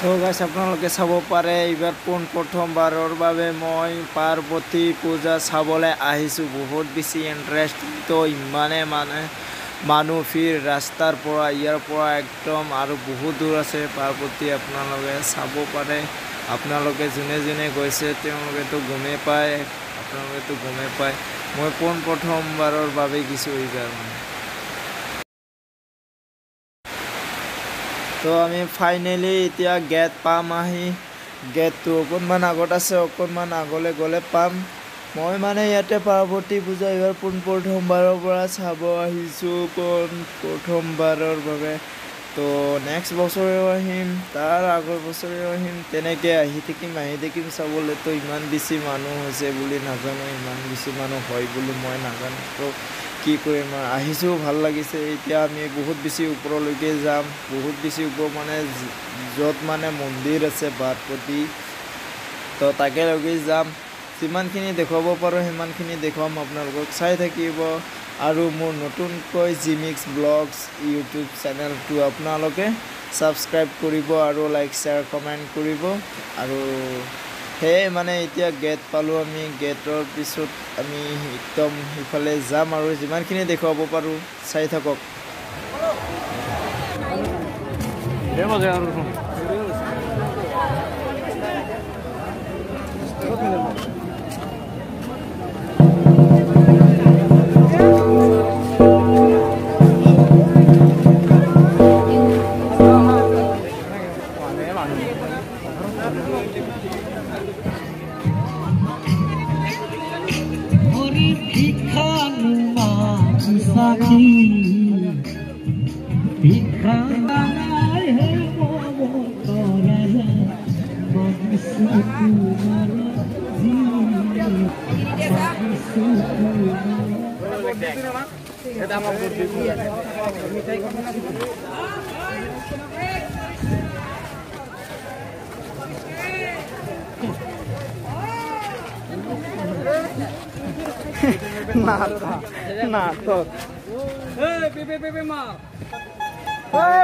তো গাইস আপোনালোকে চাব পাৰে এইবাৰ প্ৰথমবাৰৰ বাবে মই পাৰ্বতী পূজা চাবলৈ আহিছোঁ। বহুত বেছি ইন্টাৰেষ্টিং। তো ইমানে মানুহ ভিৰ ৰাস্তাৰ পৰা ইয়াৰ পৰা একদম আৰু বহুত দূৰ আছে পাৰ্বতী। আপোনালোকে চাব পাৰে। আপোনালোকে যোনে যোনে গৈছে তেওঁলোকেতো গমেই পায়। মই প্ৰথমবাৰৰ বাবে কিছু এইবাৰ তো আমি ফাইনেলি এতিয়া গেট পাম। গেটটো অকণমান আগত আছে, অকণমান আগলৈ গ'লে পাম। মই ইয়াতে পাৰ্বতী পূজা এইবাৰ প্ৰথমবাৰৰ পৰা চাব আহিছোঁ, প্ৰথমবাৰৰ বাবে। তো নেক্সট বছৰেও আহিম, তাৰ আগৰ বছৰেও আহিম, তেনেকৈ আহি থাকিম চাবলৈ। তো ইমান বেছি মানুহ হৈছে বুলি নাজানো, ইমান বেছি মানুহ হয় বুলি মই নাজানো। তো কি কৰিম, আহিছোঁ, ভাল লাগিছে। এতিয়া আমি বহুত বেছি ওপৰলৈকে যাম, বহুত বেছি ওপৰ য'ত মন্দিৰ আছে পাৰ্বতী। তো তাকে লগি যাম। যিমানখিনি দেখুৱাব পাৰোঁ সিমানখিনি দেখুৱাম, আপোনালোকক চাই থাকিব। আৰু মোৰ নতুনকৈ জিমিক্স ব্লগছ ইউটিউব চেনেলটো আপোনালোকে ছাবস্ক্ৰাইব কৰিব আৰু লাইক শ্বেয়াৰ কমেণ্ট কৰিব। আৰু সেয়ে এতিয়া গেট পালোঁ আমি। গেটৰ পিছত আমি একদম সিফালে যাম আৰু যিমানখিনি দেখুৱাব পাৰোঁ চাই থাকক।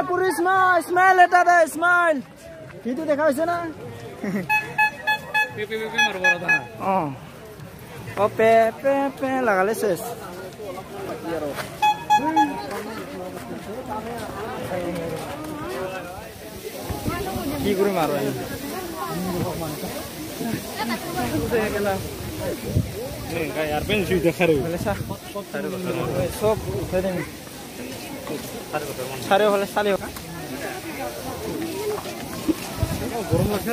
পুলিচ স্মাইল এটা দে, স্মাইল সেইটো দেখা হৈছে না। পে লাগালে চেছ। কি কৰিম আৰু চব উঠাই দিম চাৰিওফালে চালি। গৰম লাগছে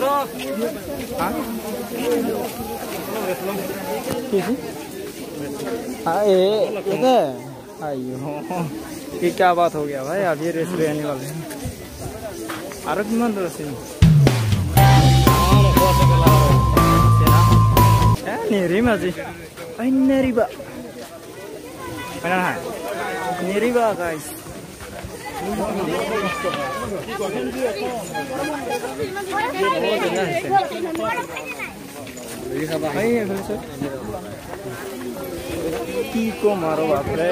क्या बात हो गया भाई, अभी रेस रहने वाले और किमान दूर से नेरिमा जी नेरिबा नेरिबा गाइस কি কম আৰু বাপৰে।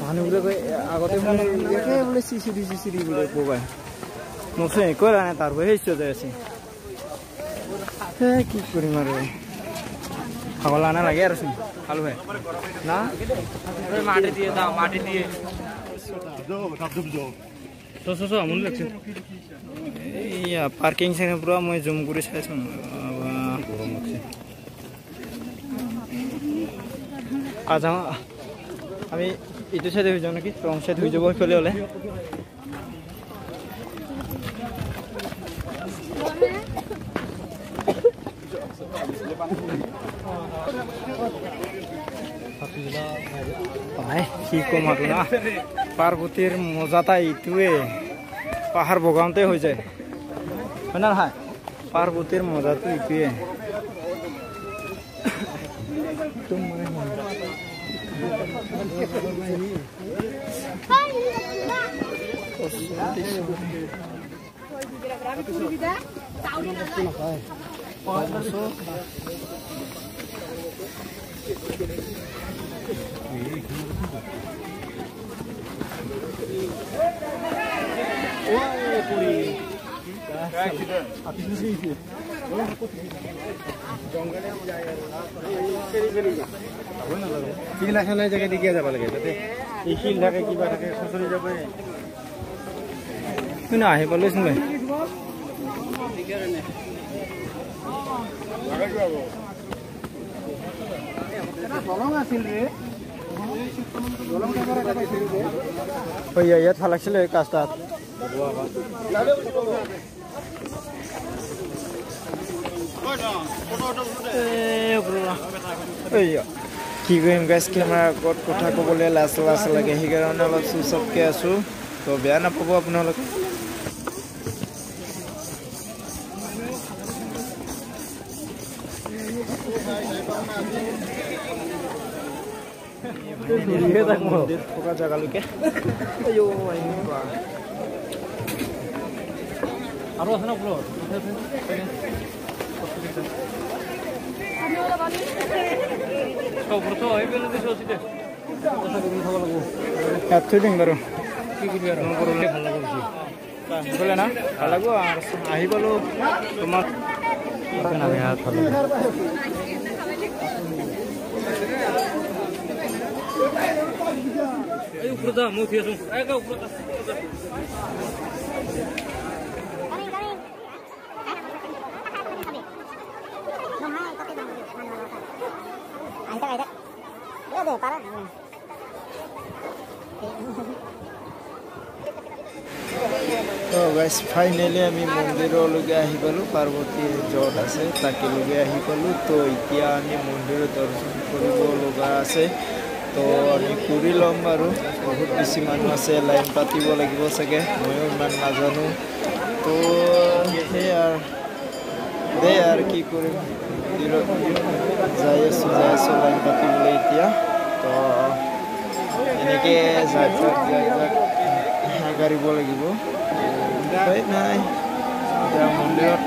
মানুহবোৰে আগতে বোলে চিচিৰি বোলে কবাই মোক একো নাই, তাৰ পৰা হেঁচি যাই আছে। কি কৰিম আৰু খাব লানা লাগে আৰু চোন খালো হয় না। মাটি দিয়ে দাও, মাটি দিয়ে আমনি লাগছে। এইয়া পাৰ্কিং চাইনৰ পৰা মই জুম কৰি চাইছোঁ। আমি এইটো চাইডে হৈ যাওঁ নেকি, ৰং চাইড হৈ যাব সেইফালে হ'লে। কি কম আৰু না, পাৰ্বতীৰ মজাটা এইটোৱে, পাহাৰ বগাওঁতে হৈ যায় হয় না নহয়। পাৰ্বতীৰ মজাটো এইটোৱে। শিল এখন জেগা দি যাব লাগে তাতে এই শিল থাকে কিবা থাকে খচৰি যাব শুনা আহি পালেচোন ভাই ইয়াত ভাল লাগিছিলে কাজটাত কি কৰিম গাইজ কেমেৰাৰ আগত কথা ক'বলৈ লাজ লাগে সেইকাৰণে অলপ চুপচাপকৈ আছোঁ তো বেয়া নাপাব আপোনালোকে থকা জেগালৈকে আৰু আছে না ইয়াত থৈ দিম বাৰু বোলে না ভাল লাগিব আহি পালোঁ তোমাক গাইজ ফাইনেলি আমি মন্দিৰলৈকে আহি পালোঁ পাৰ্বতী য'ত আছে তাকেলৈকে আহি পালোঁ তো এতিয়া আমি মন্দিৰৰ দৰ্শন কৰিব লগা আছে তো আমি কৰি ল'ম বাৰু বহুত বেছি মানুহ আছে লাইন পাতিব লাগিব চাগে ময়ো ইমান নাজানো তো সেয়া দে আৰু কি কৰিম মন্দিৰত যাই আছোঁ লাইন পাতিবলৈ এতিয়া তো এনেকৈ যাক গাড়ীব লাগিব উপায় নাই এতিয়া মন্দিৰত